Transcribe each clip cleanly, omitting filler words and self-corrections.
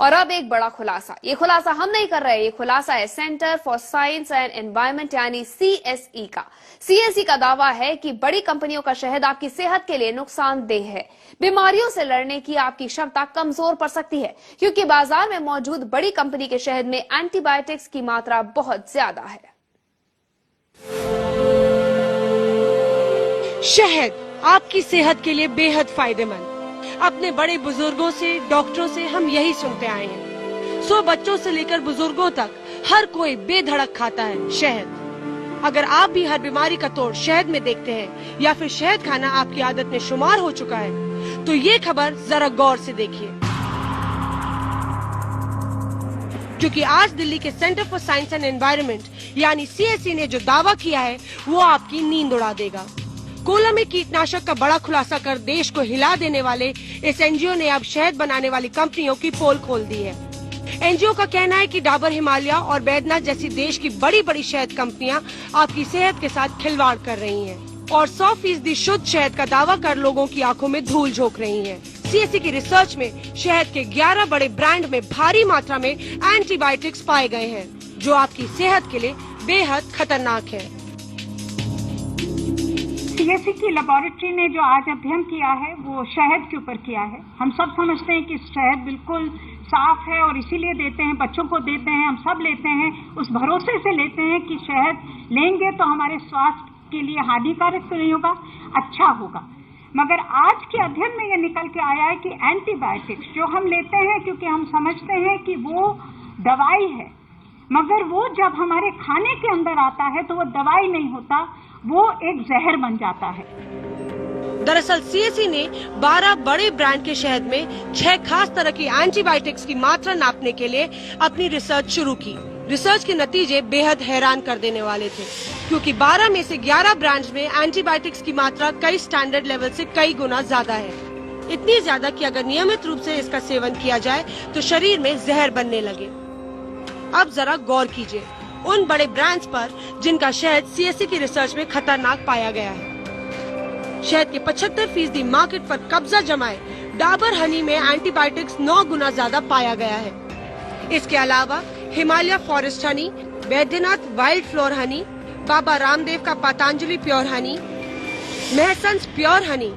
और अब एक बड़ा खुलासा। ये खुलासा हम नहीं कर रहे, ये खुलासा है centre for science and environment यानी CSE का। CSE का दावा है कि बड़ी कंपनियों का शहद आपकी सेहत के लिए नुकसानदेह है। बीमारियों से लड़ने की आपकी क्षमता कमजोर पड़ सकती है, क्योंकि बाजार में मौजूद बड़ी कंपनी के शहद में एंटीबायोटिक्स की मात्रा बहुत ज्यादा है। शहद आपकी सेहत के लिए बेहद फायदेमंद। अपने बड़े बुजुर्गों से, डॉक्टरों से हम यही सुनते आए हैं। 100 बच्चों से लेकर बुजुर्गों तक हर कोई बेधड़क खाता है शहद। अगर आप भी हर बीमारी का तोड़ शहद में देखते हैं या फिर शहद खाना आपकी आदत में शुमार हो चुका है, तो ये खबर जरा गौर से देखिए, क्योंकि आज दिल्ली के centre for science and environment यानी CSE ने जो दावा किया है वो आपकी नींद उड़ा देगा। कोला में कीटनाशक का बड़ा खुलासा कर देश को हिला देने वाले इस NGO ने अब शहद बनाने वाली कंपनियों की पोल खोल दी है। NGO का कहना है कि डाबर हिमालय और बैद्यनाथ जैसी देश की बड़ी बड़ी शहद कंपनियां आपकी सेहत के साथ खिलवाड़ कर रही हैं और 100% शुद्ध शहद का दावा कर लोगों की आंखों में धूल झोंक रही हैं। CSE की रिसर्च में शहद के 11 बड़े ब्रांड में भारी मात्रा में एंटीबायोटिक्स पाए गए हैं, जो आपकी सेहत के लिए बेहद खतरनाक है। CSE की लेबोरेटरी ने जो आज अध्ययन किया है वो शहद के ऊपर किया है। हम सब समझते हैं कि शहद बिल्कुल साफ है और इसीलिए देते हैं, बच्चों को देते हैं, हम सब लेते हैं, उस भरोसे से लेते हैं कि शहद लेंगे तो हमारे स्वास्थ्य के लिए हानिकारक तो नहीं होगा, अच्छा होगा। मगर आज के अध्ययन में ये निकल के आया है कि एंटीबायोटिक्स जो हम लेते हैं क्योंकि हम समझते हैं कि वो दवाई है, मगर वो जब हमारे खाने के अंदर आता है तो वो दवाई नहीं होता, वो एक जहर बन जाता है। दरअसल CSE ने 12 बड़े ब्रांड के शहद में 6 खास तरह की एंटीबायोटिक्स की मात्रा नापने के लिए अपनी रिसर्च शुरू की। रिसर्च के नतीजे बेहद हैरान कर देने वाले थे, क्योंकि 12 में से 11 ब्रांड्स में एंटीबायोटिक्स की मात्रा कई स्टैंडर्ड लेवल से कई गुना ज्यादा है। इतनी ज्यादा कि अगर नियमित रूप से इसका सेवन किया जाए तो शरीर में जहर बनने लगे। अब जरा गौर कीजिए उन बड़े ब्रांड्स पर जिनका शहद CSE की रिसर्च में खतरनाक पाया गया है। शहद के 75% मार्केट पर कब्जा जमाए डाबर हनी में एंटीबायोटिक्स 9 गुना ज्यादा पाया गया है। इसके अलावा Himalaya forest honey, Baidyanath wild flora honey, Baba Ramdev का पतंजलि प्योर हनी, महसंस प्योर हनी,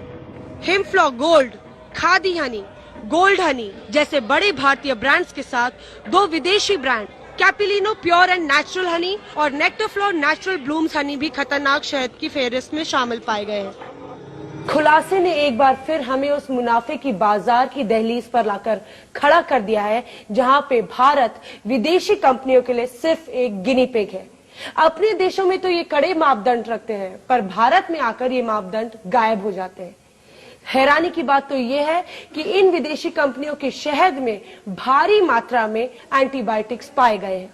हिमफ्लॉ gold, Khadi honey, gold honey जैसे बड़े भारतीय ब्रांड्स के साथ 2 विदेशी brand Capilano pure and natural honey और नेक्टरफ्लो नेचुरल ब्लूम्स हनी भी खतरनाक शहद की फेहरिस्त में शामिल पाए गए हैं। खुलासे ने एक बार फिर हमें उस मुनाफे की बाजार की दहलीज पर लाकर खड़ा कर दिया है, जहां पे भारत विदेशी कंपनियों के लिए सिर्फ एक गिनी पिग है। अपने देशों में तो ये कड़े मापदंड रखते हैं, पर भारत में आकर ये मापदंड गायब हो जाते हैं। हैरानी की बात तो ये है कि इन विदेशी कंपनियों के शहद में भारी मात्रा में एंटीबायोटिक्स पाए गए हैं।